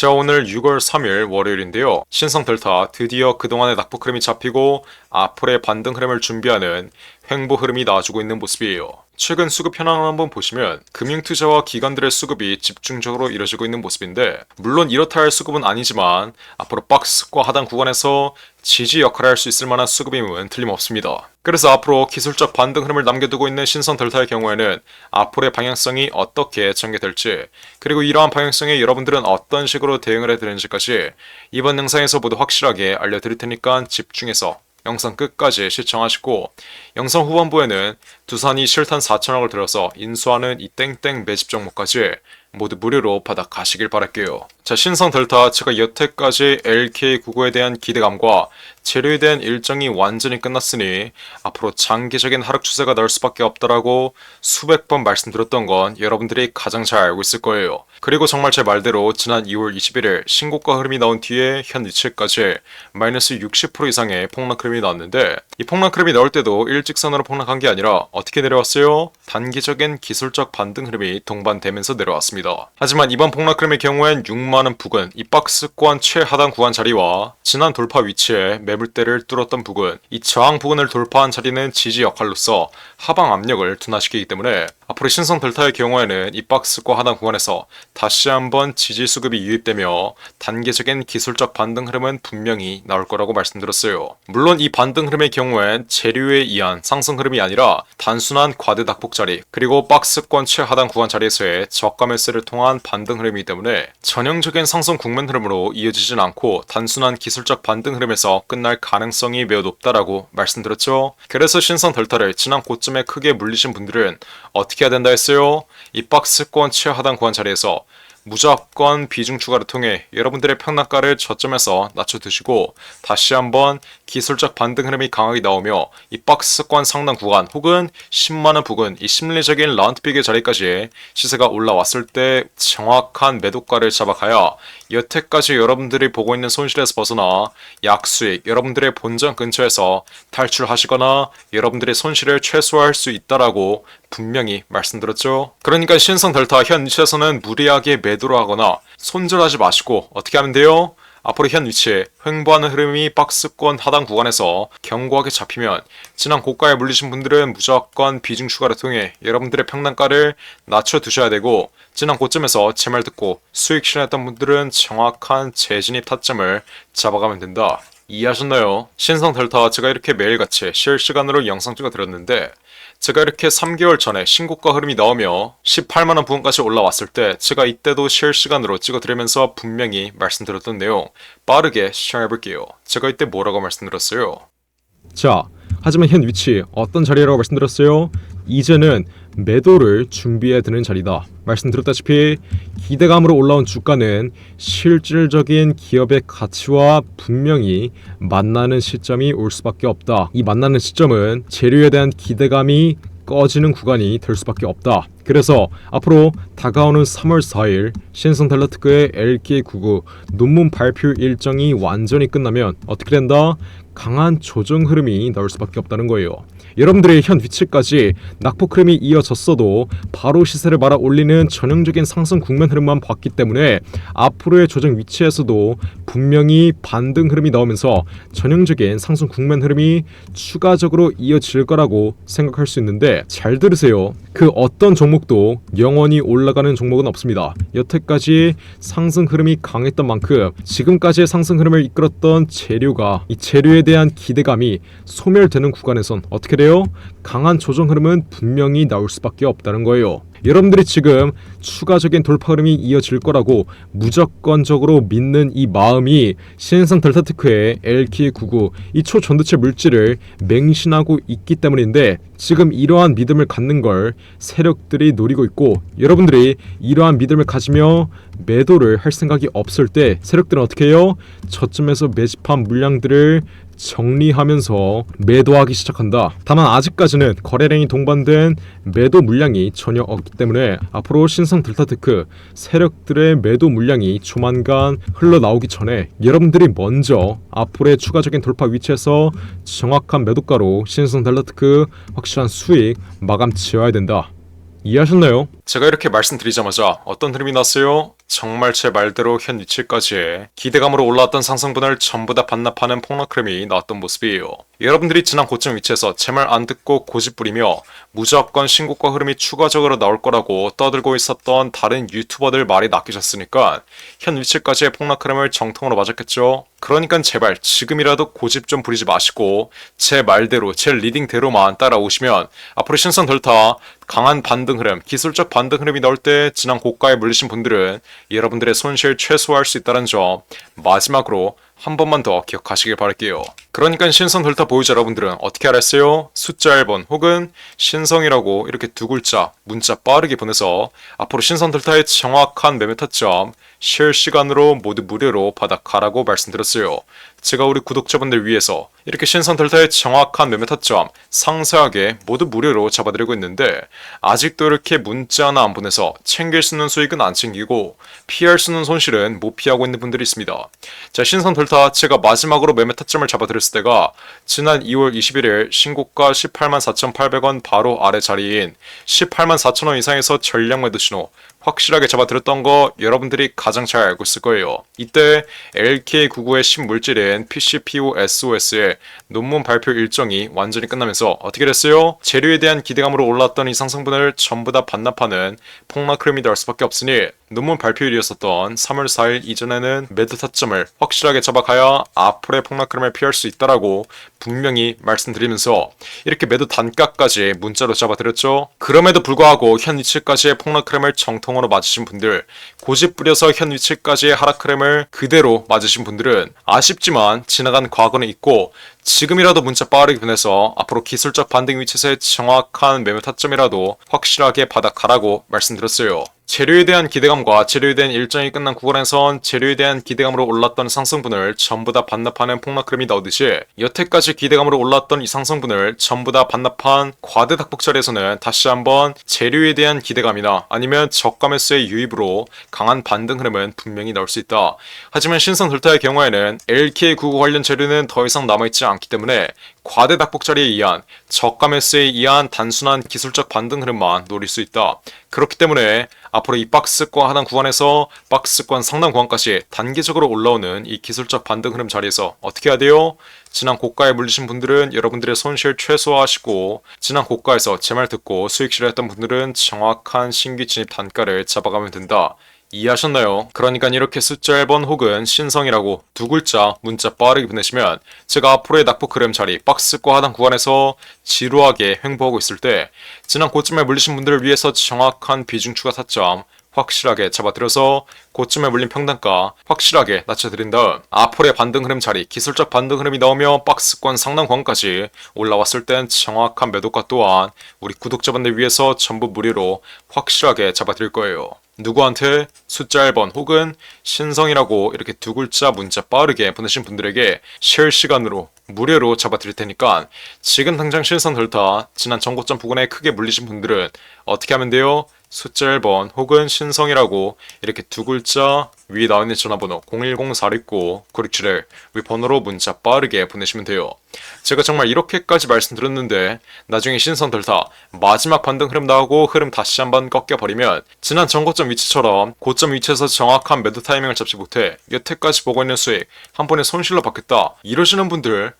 자, 오늘 6월 3일 월요일인데요. 신성 델타 드디어 그동안의 낙폭 흐름이 잡히고 앞으로의 반등 흐름을 준비하는 횡보 흐름이 나와주고 있는 모습이에요. 최근 수급 현황을 한번 보시면 금융투자와 기관들의 수급이 집중적으로 이뤄지고 있는 모습인데, 물론 이렇다 할 수급은 아니지만 앞으로 박스과 하단 구간에서 지지 역할을 할 수 있을 만한 수급임은 틀림없습니다. 그래서 앞으로 기술적 반등 흐름을 남겨두고 있는 신성 델타의 경우에는 앞으로의 방향성이 어떻게 전개될지, 그리고 이러한 방향성에 여러분들은 어떤 식으로 대응을 해야 되는지까지 이번 영상에서 모두 확실하게 알려드릴 테니까 집중해서 영상 끝까지 시청하시고, 영상 후반부에는 두산이 실탄 4천억을 들여서 인수하는 이 땡땡 매집 종목까지 모두 무료로 받아 가시길 바랄게요. 자, 신성 델타, 제가 여태까지 LK99에 대한 기대감과 재료에 대한 일정이 완전히 끝났으니 앞으로 장기적인 하락 추세가 나올 수밖에 없다라고 수백 번 말씀드렸던 건 여러분들이 가장 잘 알고 있을 거예요. 그리고 정말 제 말대로 지난 2월 21일 신고가 흐름이 나온 뒤에 현 위치까지 마이너스 60% 이상의 폭락 흐름이 나왔는데, 이 폭락 흐름이 나올 때도 일직선으로 폭락한 게 아니라 어떻게 내려왔어요? 단기적인 기술적 반등 흐름이 동반되면서 내려왔습니다. 하지만 이번 폭락 흐름의 경우엔 6만원 부근, 이 박스권 최하단 구간 자리와 지난 돌파 위치에 매물대를 뚫었던 부근, 이 저항 부근을 돌파한 자리는 지지 역할로서 하방 압력을 둔화시키기 때문에 앞으로 신성 델타의 경우에는 이 박스권 하단 구간에서 다시 한번 지지 수급이 유입되며 단기적인 기술적 반등 흐름은 분명히 나올 거라고 말씀드렸어요. 물론 이 반등 흐름의 경우엔 재료에 의한 상승 흐름이 아니라 단순한 과대 낙폭 자리, 그리고 박스권 최하단 구간 자리에서의 저가 매수를 통한 반등 흐름이기 때문에 전형적인 상승 국면 흐름으로 이어지진 않고 단순한 기술적 반등 흐름에서 끝날 가능성이 매우 높다라고 말씀드렸죠. 그래서 신성 델타를 지난 고점에 크게 물리신 분들은 어떻게 해야 된다 했어요? 이 박스권 최하단 구간 자리에서 무조건 비중 추가를 통해 여러분들의 평단가를 저점에서 낮춰두시고 다시 한번 기술적 반등 흐름이 강하게 나오며 이 박스권 상단 구간 혹은 10만원 부근, 이 심리적인 라운드픽의 자리까지 시세가 올라왔을 때 정확한 매도가를 잡아가야 여태까지 여러분들이 보고 있는 손실에서 벗어나 약수익, 여러분들의 본전 근처에서 탈출하시거나 여러분들의 손실을 최소화할 수 있다라고 분명히 말씀드렸죠. 그러니까 신성 델타 현 위치에서는 무리하게 매도를 하거나 손절하지 마시고 어떻게 하면 돼요? 앞으로 현 위치에 횡보하는 흐름이 박스권 하단 구간에서 견고하게 잡히면 지난 고가에 물리신 분들은 무조건 비중 추가를 통해 여러분들의 평단가를 낮춰두셔야 되고, 지난 고점에서 제 말 듣고 수익 실현했던 분들은 정확한 재진입 타점을 잡아가면 된다. 이해하셨나요? 신성 델타, 제가 이렇게 매일같이 실시간으로 영상 찍어 드렸는데, 제가 이렇게 3개월 전에 신고가 흐름이 나오며 18만원 부근까지 올라왔을 때 제가 이때도 실시간으로 찍어드리면서 분명히 말씀드렸던 내용 빠르게 시청해볼게요. 제가 이때 뭐라고 말씀드렸어요? 자, 하지만 현 위치 어떤 자리라고 말씀드렸어요? 이제는 매도를 준비해야 되는 자리다. 말씀드렸다시피 기대감으로 올라온 주가는 실질적인 기업의 가치와 분명히 만나는 시점이 올 수밖에 없다. 이 만나는 시점은 재료에 대한 기대감이 꺼지는 구간이 될 수밖에 없다. 그래서 앞으로 다가오는 3월 4일 신성 델타 특허의 LK99 논문 발표 일정이 완전히 끝나면 어떻게 된다? 강한 조정 흐름이 나올 수밖에 없다는 거예요. 여러분들의 현 위치까지 낙폭 흐름이 이어졌어도 바로 시세를 말아 올리는 전형적인 상승 국면 흐름만 봤기 때문에 앞으로의 조정 위치에서도 분명히 반등 흐름이 나오면서 전형적인 상승 국면 흐름이 추가적으로 이어질 거라고 생각할 수 있는데, 잘 들으세요. 그 어떤 종목도 영원히 올라가는 종목은 없습니다. 여태까지 상승 흐름이 강했던 만큼 지금까지의 상승 흐름을 이끌었던 재료가, 이 재료에 대한 기대감이 소멸되는 구간에선 어떻게 돼요? 강한 조정 흐름은 분명히 나올 수밖에 없다는 거예요. 여러분들이 지금 추가적인 돌파 흐름이 이어질 거라고 무조건적으로 믿는 이 마음이 신성 델타 특허의 LK99 이 초전도체 물질을 맹신하고 있기 때문인데, 지금 이러한 믿음을 갖는 걸 세력들이 노리고 있고, 여러분들이 이러한 믿음을 가지며 매도를 할 생각이 없을 때 세력들은 어떻게 해요? 저점에서 매집한 물량들을 정리하면서 매도하기 시작한다. 다만 아직까지는 거래량이 동반된 매도 물량이 전혀 없기 때문에 앞으로 신성 델타 테크 세력들의 매도 물량이 조만간 흘러나오기 전에 여러분들이 먼저 앞으로의 추가적인 돌파 위치에서 정확한 매도가로 신성 델타 테크 확실한 수익 마감 지어야 된다. 이해하셨나요? 제가 이렇게 말씀드리자마자 어떤 흐름이 났어요? 정말 제 말대로 현 위치까지 기대감으로 올라왔던 상승분을 전부 다 반납하는 폭락 흐름이 나왔던 모습이에요. 여러분들이 지난 고점 위치에서 제 말 안 듣고 고집 부리며 무조건 신고가 흐름이 추가적으로 나올 거라고 떠들고 있었던 다른 유튜버들 말이 낚이셨으니까 현 위치까지의 폭락 흐름을 정통으로 맞았겠죠. 그러니까 제발 지금이라도 고집 좀 부리지 마시고 제 말대로 제 리딩대로만 따라오시면 앞으로 신선 델타 강한 반등 흐름, 기술적 반등 흐름이 나올 때 지난 고가에 물리신 분들은 여러분들의 손실 최소화할 수 있다는 점 마지막으로 한 번만 더 기억하시길 바랄게요. 그러니까 신성 델타 보유자 여러분들은 어떻게 알았어요? 숫자 1번 혹은 신성이라고 이렇게 두 글자 문자 빠르게 보내서 앞으로 신성 델타의 정확한 매매 타점 실시간으로 모두 무료로 받아가라고 말씀드렸어요. 제가 우리 구독자분들 위해서 이렇게 신성 델타의 정확한 매매 타점 상세하게 모두 무료로 잡아드리고 있는데 아직도 이렇게 문자 하나 안 보내서 챙길 수 있는 수익은 안 챙기고 피할 수 있는 손실은 못 피하고 있는 분들이 있습니다. 자, 신성 델타 제가 마지막으로 매매 타점을 잡아드렸을 때가 지난 2월 21일 신고가 184,800원 바로 아래 자리인 184,000원 이상에서 전량 매도 신호 확실하게 잡아드렸던 거 여러분들이 가장 잘 알고 있을 거예요. 이때 LK99의 신물질인 PCPOSOS의 논문 발표 일정이 완전히 끝나면서 어떻게 됐어요? 재료에 대한 기대감으로 올랐던 이 상승분을 전부 다 반납하는 폭락 흐름이 날 수밖에 없으니 논문 발표일이었었던 3월 4일 이전에는 매도 타점을 확실하게 잡아가야 앞으로의 폭락 흐름을 피할 수 있다라고 분명히 말씀드리면서 이렇게 매도 단가까지 문자로 잡아드렸죠. 그럼에도 불구하고 현 위치까지의 폭락 흐름을 정통으로 맞으신 분들, 고집 부려서 현 위치까지의 하락 흐름을 그대로 맞으신 분들은 아쉽지만 지나간 과거는 있고 지금이라도 문자 빠르게 보내서 앞으로 기술적 반등 위치에서의 정확한 매매 타점이라도 확실하게 받아가라고 말씀드렸어요. 재료에 대한 기대감과 재료에 대한 일정이 끝난 구간에선 재료에 대한 기대감으로 올랐던 상승분을 전부 다 반납하는 폭락 흐름이 나오듯이 여태까지 기대감으로 올랐던 이 상승분을 전부 다 반납한 과대닭폭 자리에서는 다시 한번 재료에 대한 기대감이나 아니면 저가 매수의 유입으로 강한 반등 흐름은 분명히 나올 수 있다. 하지만 신성 델타의 경우에는 LK99 관련 재료는 더 이상 남아있지 않기 때문에 과대닭폭 자리에 의한 저가 매수에 의한 단순한 기술적 반등 흐름만 노릴 수 있다. 그렇기 때문에 앞으로 이 박스권 하단 구간에서 박스권 상단 구간까지 단계적으로 올라오는 이 기술적 반등 흐름 자리에서 어떻게 해야 돼요? 지난 고가에 물리신 분들은 여러분들의 손실 최소화하시고 지난 고가에서 제 말 듣고 수익 실현했던 분들은 정확한 신규 진입 단가를 잡아가면 된다. 이해하셨나요? 그러니까 이렇게 숫자 1번 혹은 신성이라고 두 글자 문자 빠르게 보내시면 제가 앞으로의 낙폭 흐름 자리 박스권 하단 구간에서 지루하게 횡보하고 있을 때 지난 고점에 물리신 분들을 위해서 정확한 비중 추가 타점 확실하게 잡아들여서 고점에 물린 평단가 확실하게 낮춰드린 다음 앞으로의 반등 흐름 자리 기술적 반등 흐름이 나오며 박스권 상단 구간까지 올라왔을 땐 정확한 매도가 또한 우리 구독자분들 위해서 전부 무료로 확실하게 잡아드릴 거예요. 누구한테? 숫자 1번 혹은 신성이라고 이렇게 두 글자 문자 빠르게 보내신 분들에게 실시간으로 무료로 잡아드릴 테니까 지금 당장 신성 델타 지난 전고점 부근에 크게 물리신 분들은 어떻게 하면 돼요? 숫자 1번 혹은 신성이라고 이렇게 두 글자 위에 나와있는 전화번호 010-469-967을 위 번호로 문자 빠르게 보내시면 돼요. 제가 정말 이렇게까지 말씀드렸는데 나중에 신성 델타 마지막 반등 흐름 나오고 흐름 다시 한번 꺾여버리면 지난 전고점 위치처럼 고점 위치에서 정확한 매도 타이밍을 잡지 못해 여태까지 보고 있는 수익 한 번에 손실로 받겠다 이러시는 분들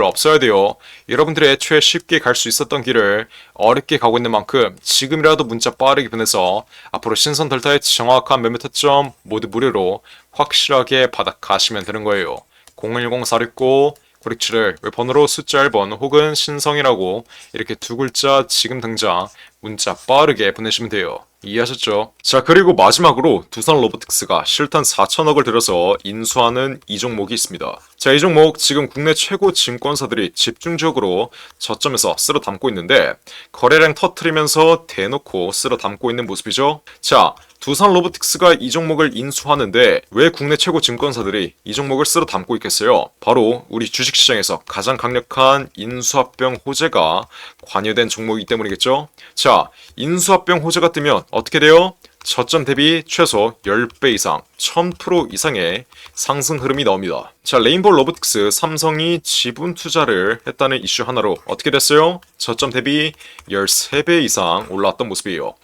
없어야 돼요. 여러분들이 애초에 쉽게 갈 수 있었던 길을 어렵게 가고 있는 만큼 지금이라도 문자 빠르게 보내서 앞으로 신선 델타의 정확한 매매 타점 모두 무료로 확실하게 받아가시면 되는 거예요. 010-469-967을 번호로 숫자 1번 혹은 신성이라고 이렇게 두 글자 지금 당장 문자 빠르게 보내시면 돼요. 이해하셨죠? 자, 그리고 마지막으로 두산 로보틱스가 실탄 4천억을 들여서 인수하는 이 종목이 있습니다. 자, 이 종목 지금 국내 최고 증권사들이 집중적으로 저점에서 쓸어 담고 있는데 거래량 터트리면서 대놓고 쓸어 담고 있는 모습이죠. 자, 두산 로보틱스가 이 종목을 인수하는데 왜 국내 최고 증권사들이 이 종목을 쓸어 담고 있겠어요? 바로 우리 주식시장에서 가장 강력한 인수합병 호재가 관여된 종목이기 때문이겠죠? 자, 인수합병 호재가 뜨면 어떻게 돼요? 저점 대비 최소 10배 이상 1000% 이상의 상승 흐름이 나옵니다. 자, 레인보우 로보틱스 삼성이 지분 투자를 했다는 이슈 하나로 어떻게 됐어요? 저점 대비 13배 이상 올라왔던 모습이에요.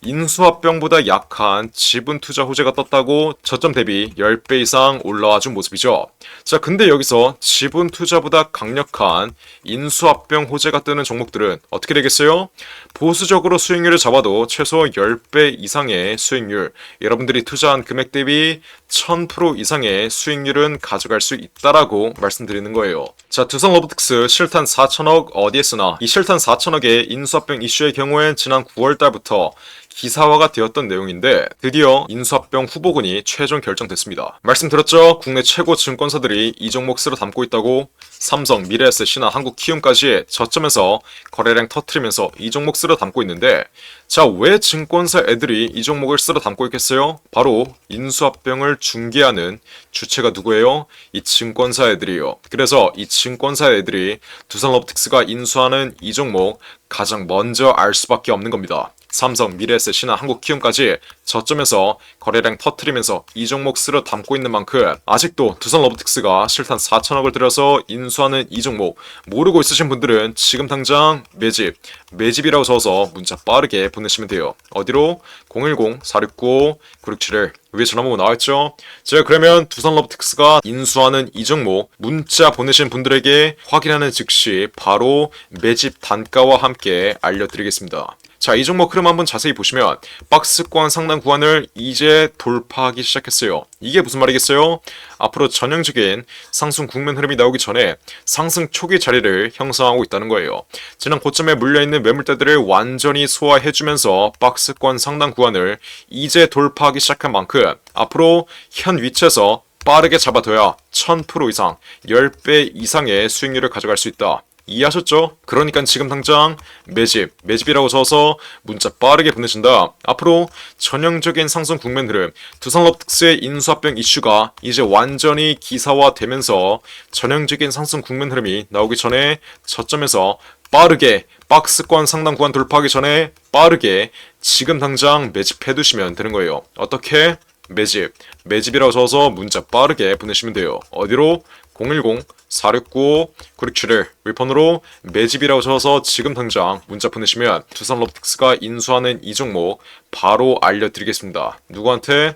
인수합병보다 약한 지분 투자 호재가 떴다고 저점 대비 10배 이상 올라와 준 모습이죠. 자, 근데 여기서 지분 투자보다 강력한 인수합병 호재가 뜨는 종목들은 어떻게 되겠어요? 보수적으로 수익률을 잡아도 최소 10배 이상의 수익률, 여러분들이 투자한 금액 대비 1000% 이상의 수익률은 가져갈 수 있다라고 말씀드리는 거예요. 자, 두산 로보틱스 실탄 4천억 어디에 쓰나? 이 실탄 4천억의 인수합병 이슈의 경우엔 지난 9월 달부터 기사화가 되었던 내용인데 드디어 인수합병 후보군이 최종 결정됐습니다. 말씀드렸죠? 국내 최고 증권사들이 이 종목 쓸어 담고 있다고. 삼성, 미래에셋, 신한, 한국키움까지 저점에서 거래량 터트리면서 이 종목 쓸어 담고 있는데, 자, 왜 증권사 애들이 이 종목을 쓸어 담고 있겠어요? 바로 인수합병을 중개하는 주체가 누구예요? 이 증권사 애들이에요. 그래서 이 증권사 애들이 두산 로보틱스가 인수하는 이 종목 가장 먼저 알 수밖에 없는 겁니다. 삼성, 미래에셋, 신한, 한국키움까지 저점에서 거래량 터트리면서 이 종목 쓸어 담고 있는 만큼 아직도 두산 로보틱스가 실탄 4천억을 들여서 인수하는 이 종목 모르고 있으신 분들은 지금 당장 매집이라고 적어서 문자 빠르게 보내시면 돼요. 어디로? 010-469-9671 위에 전화번호 나와있죠? 제가 그러면 두산 로보틱스가 인수하는 이 종목 문자 보내신 분들에게 확인하는 즉시 바로 매집 단가와 함께 알려드리겠습니다. 자, 이 종목 흐름 한번 자세히 보시면 박스권 상단 구간을 이제 돌파하기 시작했어요. 이게 무슨 말이겠어요? 앞으로 전형적인 상승 국면 흐름이 나오기 전에 상승 초기 자리를 형성하고 있다는 거예요. 지난 고점에 물려있는 매물대들을 완전히 소화해주면서 박스권 상단 구간을 이제 돌파하기 시작한 만큼 앞으로 현 위치에서 빠르게 잡아둬야 1000% 이상, 10배 이상의 수익률을 가져갈 수 있다. 이해하셨죠? 그러니까 지금 당장 매집이라고 적어서 문자 빠르게 보내신다. 앞으로 전형적인 상승 국면 흐름, 두산 로보틱스의 인수합병 이슈가 이제 완전히 기사화되면서 전형적인 상승 국면 흐름이 나오기 전에 저점에서 빠르게 박스권 상단 구간 돌파하기 전에 빠르게 지금 당장 매집해 두시면 되는 거예요. 어떻게? 매집이라고 적어서 문자 빠르게 보내시면 돼요. 어디로? 010-469-9671 윌폰으로 매집이라고 적어서 지금 당장 문자 보내시면 두산 로보틱스가 인수하는 이 종목 바로 알려드리겠습니다. 누구한테?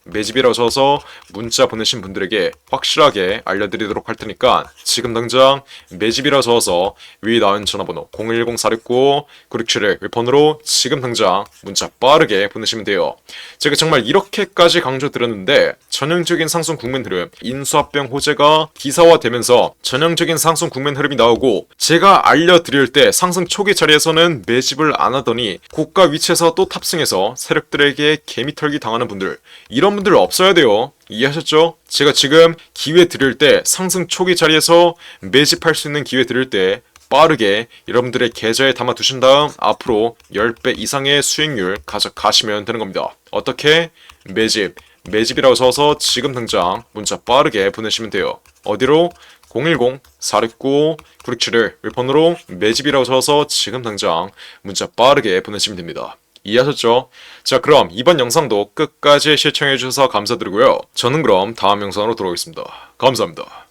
매집이라고 적어서 문자 보내신 분들에게 확실하게 알려드리도록 할 테니까 지금 당장 매집이라고 적어서 위에 나온 전화번호 010-469-9671 윌폰으로 지금 당장 문자 빠르게 보내시면 돼요. 제가 정말 이렇게까지 강조드렸는데 전형적인 상승 국면 흐름, 인수합병 호재가 기사화되면서 전형적인 상승 국면 흐름이 나오고 제가 알려드릴 때 상승 초기 자리에서는 매집을 안 하더니 고가 위치에서 또 탑승해서 세력들에게 개미털기 당하는 분들, 이런 분들 없어야 돼요. 이해하셨죠? 제가 지금 기회 드릴 때 상승 초기 자리에서 매집할 수 있는 기회 드릴 때 빠르게 여러분들의 계좌에 담아 두신 다음 앞으로 10배 이상의 수익률 가져가시면 되는 겁니다. 어떻게? 매집이라고 써서 지금 당장 문자 빠르게 보내시면 돼요. 어디로? 010-469-9671 윌폰으로 매집이라고 적어서 지금 당장 문자 빠르게 보내시면 됩니다. 이해하셨죠? 자, 그럼 이번 영상도 끝까지 시청해주셔서 감사드리고요. 저는 그럼 다음 영상으로 돌아오겠습니다. 감사합니다.